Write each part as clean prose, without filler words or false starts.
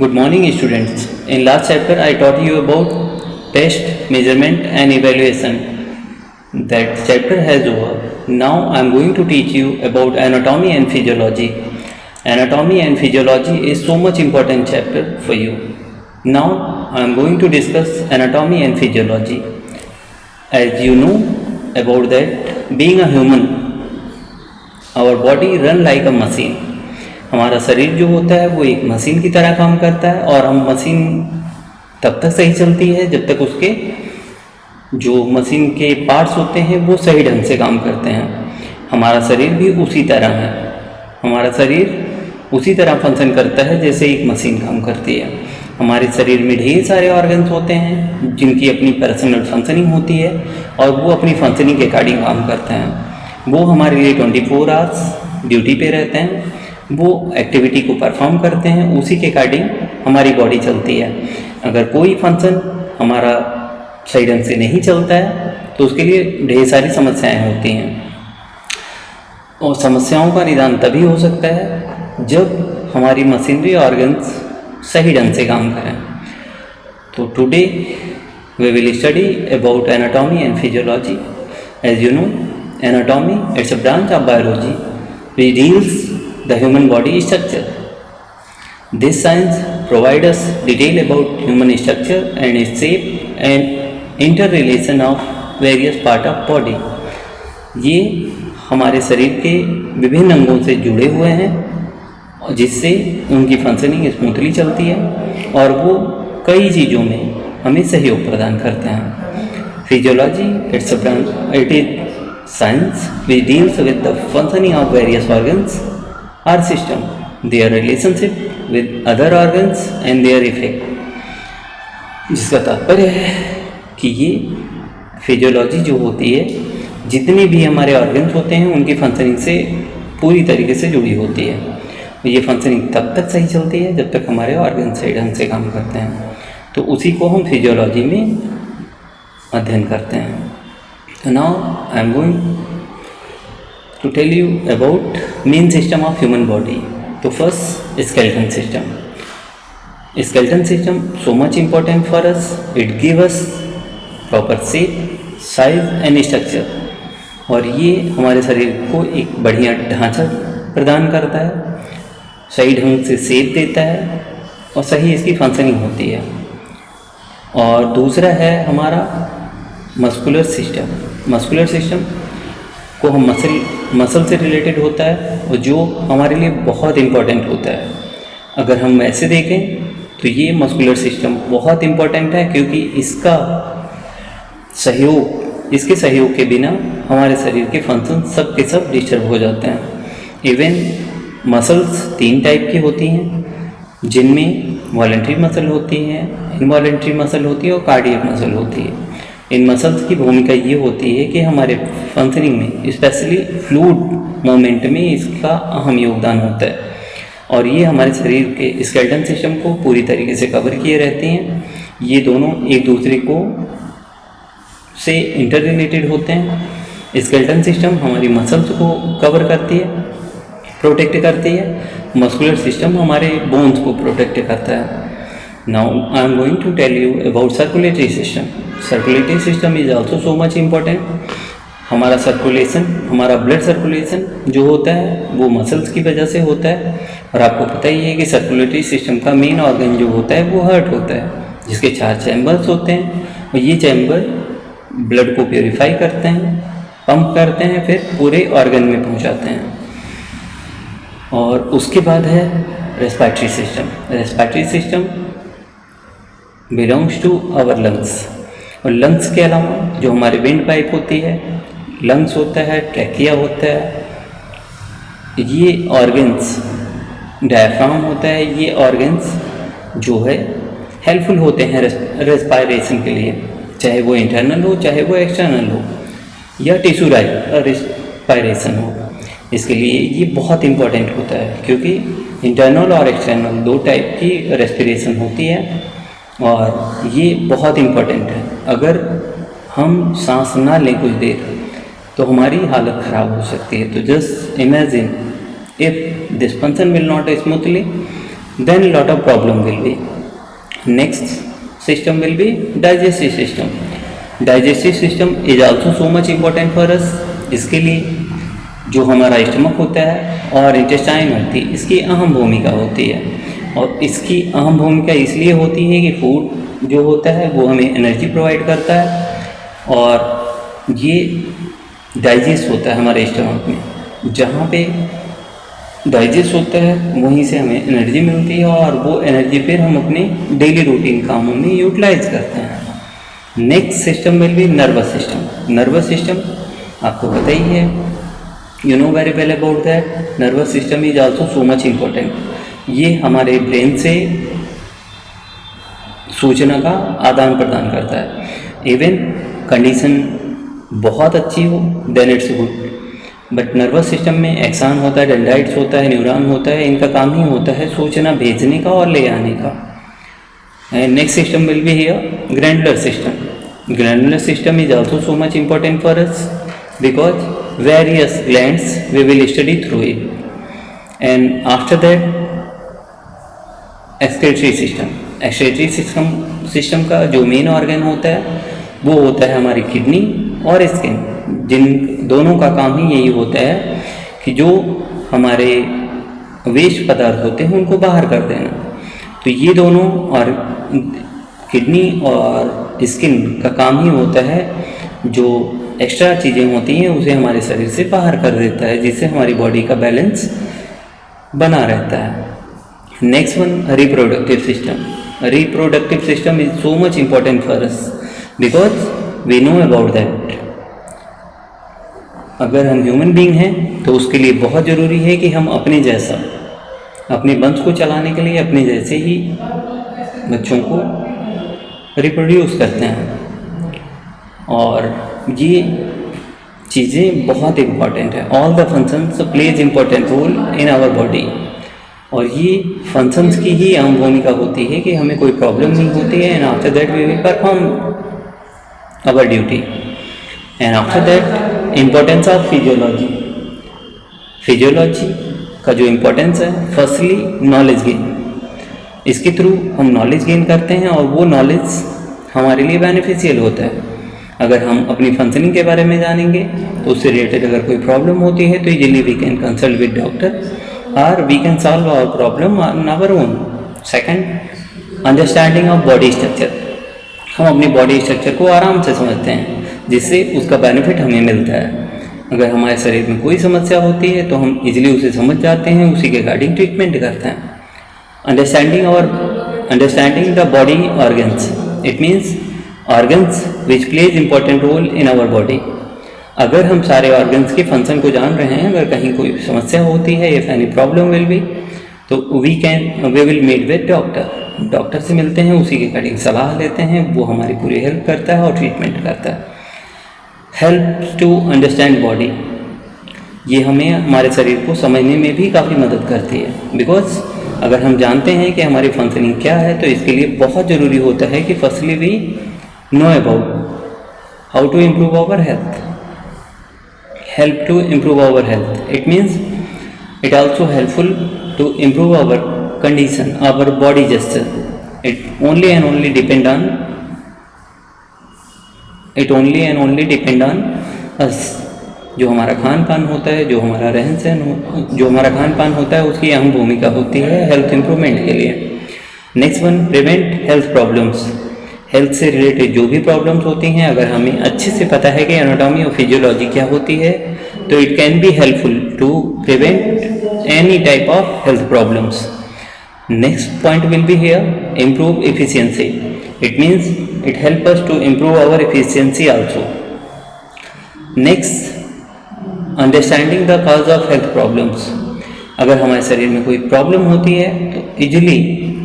Good morning, students. In last chapter, I taught you about test, measurement, and evaluation. That chapter has over. Now I am going to teach you about anatomy and physiology. Anatomy and physiology is so much important chapter for you. Now I am going to discuss anatomy and physiology. As you know about that, being a human, our body run like a machine. हमारा शरीर जो होता है वो एक machine की तरह काम करता है और हम मशीन तब तक सही चलती है जब तक उसके जो मशीन के पार्ट्स होते हैं वो सही ढंग से काम करते हैं। हमारा शरीर भी उसी तरह है। हमारा शरीर उसी तरह फंक्शन करता है जैसे एक मशीन काम करती है। हमारे शरीर में ढेर सारे ऑर्गन्स होते हैं जिनकी अपनी पर्सनल फंक्शनिंग होती है और वो अपनी फंक्शनिंग के अकॉर्डिंग काम करते हैं। वो हमारे लिए 24 आवर्स ड्यूटी पे रहते हैं। वो एक्टिविटी को परफॉर्म करते हैं, उसी के अकॉर्डिंग हमारी बॉडी चलती है। अगर कोई फंक्शन हमारा सही ढंग से नहीं चलता है तो उसके लिए ढेर सारी समस्याएं होती हैं और समस्याओं का निदान तभी हो सकता है जब हमारी मशीनरी ऑर्गन्स सही ढंग से काम करें। तो today we will study about anatomy and physiology. As you know, anatomy it's a branch of biology which deals the human body structure. This science provides us detail about human structure and its shape and interrelation of various part of body. ये हमारे शरीर के विभिन्न अंगों से जुड़े हुए हैं जिससे उनकी फंक्शनिंग स्मूथली चलती है और वो कई चीज़ों में हमें सहयोग प्रदान करते हैं। Physiology it's a branch, it is science which deals with the functioning of various organs or system, their relationship with other organs and their effect. जिसका तात्पर्य है कि ये फिजियोलॉजी जो होती है जितने भी हमारे ऑर्गन्स होते हैं उनकी फंक्शनिंग से पूरी तरीके से जुड़ी होती है। ये फंक्शनिंग तब तक सही चलती है जब तक हमारे ऑर्गन सही ढंग से काम करते हैं। तो उसी को हम फिजियोलॉजी में अध्ययन करते हैं। So now I am going to tell you about main system of human body. So first, skeleton system. Skeleton system so much important for us. It gives us proper shape, size and structure. और ये हमारे शरीर को एक बढ़िया ढांचा प्रदान करता है, सही ढंग से शेप देता है और सही इसकी फंक्शनिंग होती है। और दूसरा है हमारा मस्कुलर सिस्टम। मस्कुलर सिस्टम को हम मसल से रिलेटेड होता है और जो हमारे लिए बहुत इम्पॉर्टेंट होता है। अगर हम ऐसे देखें तो ये मस्कुलर सिस्टम बहुत इम्पॉर्टेंट है क्योंकि इसके सहयोग के बिना हमारे शरीर के फंक्शन सब के सब डिस्टर्ब हो जाते हैं। इवन मसल्स 3 टाइप की होती हैं जिनमें वॉलेंट्री मसल होती हैं, इनवॉलेंट्री मसल होती है और कार्डियक मसल होती है। इन मसल्स की भूमिका ये होती है कि हमारे फंक्शनिंग में स्पेशली फ्लूइड मूवमेंट में इसका अहम योगदान होता है और ये हमारे शरीर के स्केलेटन सिस्टम को पूरी तरीके से कवर किए रहते हैं। ये दोनों एक दूसरे को से इंटर रिलेटेड होते हैं। स्केलेटन सिस्टम हमारी मसल्स को कवर करती है, प्रोटेक्ट करती है। मस्कुलर सिस्टम हमारे बोन्स को प्रोटेक्ट करता है। Now I am going to tell you about circulatory system. Circulatory system is also so much important. हमारा सर्कुलेशन, हमारा ब्लड सर्कुलेशन जो होता है वो मसल्स की वजह से होता है और आपको पता ही है कि सर्कुलेटरी सिस्टम का मेन ऑर्गन जो होता है वो हार्ट होता है जिसके 4 चैम्बर्स होते हैं और ये चैम्बर ब्लड को प्योरीफाई करते हैं, पंप करते हैं, फिर पूरे ऑर्गन में पहुंचाते हैं। और उसके बाद है respiratory system. Respiratory system belongs to our lungs और लंग्स के अलावा जो हमारे विंड पाइप होती है, लंग्स होता है, ट्रैकिया होता है, ये ऑर्गन्स, डायफ्राम होता है, ये ऑर्गन्स जो है हेल्पफुल होते हैं रेस्पिरेशन के लिए, चाहे वो इंटरनल हो चाहे वो एक्सटर्नल हो या टिश्यू रेस्पिरेशन हो। इसके लिए ये बहुत इम्पॉर्टेंट होता है क्योंकि इंटरनल और एक्सटर्नल 2 टाइप की रेस्पिरेशन होती है और ये बहुत इम्पोर्टेंट है। अगर हम सांस ना लें कुछ देर तो हमारी हालत ख़राब हो सकती है। तो just imagine if this function will not smoothly then a lot of problem will be. Next system will be digestive system. Digestive system is also so much important for us. इसके लिए जो हमारा स्टमक होता है और intestine होती है, इसकी अहम भूमिका होती है। और इसकी अहम भूमिका इसलिए होती है कि फूड जो होता है वो हमें एनर्जी प्रोवाइड करता है और ये डाइजेस्ट होता है हमारे स्टमक में। जहाँ पे डाइजेस्ट होता है वहीं से हमें एनर्जी मिलती है और वो एनर्जी फिर हम अपने डेली रूटीन कामों में यूटिलाइज करते हैं। Next system will be nervous system. Nervous system आपको पता ही है, you know very well about that. Nervous system is also so much important. ये हमारे ब्रेन से सूचना का आदान प्रदान करता है। इवन कंडीशन बहुत अच्छी हो then it's good, but nervous system में एक्सान होता है, डेंड्राइट्स होता है, न्यूरॉन होता है, इनका काम ही होता है सूचना भेजने का और ले आने का। And next system will be here glandular system. Glandular system is also so much important for us because various glands we will study through it. And after that excretory system. excretory system का जो main organ होता है वो होता है हमारी kidney और skin, जिन दोनों का काम ही यही होता है कि जो हमारे वेस्ट पदार्थ होते हैं उनको बाहर कर देना। तो ये दोनों और किडनी और स्किन का काम ही होता है जो एक्स्ट्रा चीज़ें होती हैं उसे हमारे शरीर से बाहर कर देता है, जिससे हमारी बॉडी का बैलेंस बना रहता है। Next one reproductive system. Reproductive system is so much important for us because we know about that. अगर हम ह्यूमन बीइंग हैं तो उसके लिए बहुत ज़रूरी है कि हम अपने जैसा, अपने वंश को चलाने के लिए अपने जैसे ही बच्चों को रिप्रोड्यूस करते हैं। और ये चीज़ें बहुत इम्पॉर्टेंट है। All the functions plays important role in our body. और ये फंक्शंस की ही अहम भूमिका होती है कि हमें कोई प्रॉब्लम नहीं होती है। And after that we will perform our duty. And after that importance of physiology. Physiology का जो इम्पोर्टेंस है, फर्स्टली नॉलेज गेन। इसके थ्रू हम नॉलेज गेन करते हैं और वो नॉलेज हमारे लिए बेनिफिशियल होता है। अगर हम अपनी फंक्शनिंग के बारे में जानेंगे तो उससे रिलेटेड अगर कोई प्रॉब्लम होती है तो easily we can consult with doctor और we can solve our problem on our own. Second, understanding of body structure. हम अपनी बॉडी स्ट्रक्चर को आराम से समझते हैं जिससे उसका बेनिफिट हमें मिलता है। अगर हमारे शरीर में कोई समस्या होती है तो हम इजीली उसे समझ जाते हैं, उसी के अकॉर्डिंग ट्रीटमेंट करते हैं। Understanding the body organs. It means organs which plays important role in our body. अगर हम सारे ऑर्गन्स के फंक्शन को जान रहे हैं, अगर कहीं कोई समस्या होती है, if any problem will be, तो we will meet with doctor. Doctor से मिलते हैं, उसी के अकॉर्डिंग सलाह लेते हैं, वो हमारी पूरी हेल्प करता है और ट्रीटमेंट करता है। Help to understand body. ये हमें हमारे शरीर को समझने में भी काफ़ी मदद करती है। बिकॉज अगर हम जानते हैं कि हमारी फंक्शनिंग क्या है तो इसके लिए बहुत ज़रूरी होता है कि firstly we know about how to improve our health. Help to improve our health, it means it also helpful to improve our condition, our body gesture. It only and only depend on us. जो हमारा खान पान होता है, जो हमारा रहन सहन जो हमारा खान पान होता है, उसकी अहम भूमिका होती है हेल्थ इंप्रूवमेंट के लिए। Next one, prevent health problems. Health से रिलेटेड जो भी प्रॉब्लम्स होती हैं, अगर हमें अच्छे से पता है कि एनाटॉमी और फिजियोलॉजी क्या होती है, तो it can be helpful to prevent any type of health problems. Next point will be here improve efficiency. It means it help us to improve our efficiency also. Next, understanding the cause of health problems. अगर हमारे शरीर में कोई problem होती है तो easily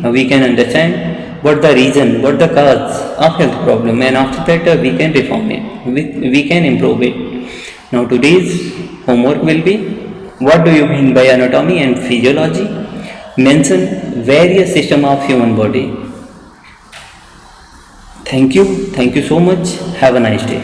we can understand what the reason, what the cause of health problem, and after that we can reform it, we can improve it. Now today's homework will be, what do you mean by anatomy and physiology? Mention various system of human body. Thank you so much. Have a nice day.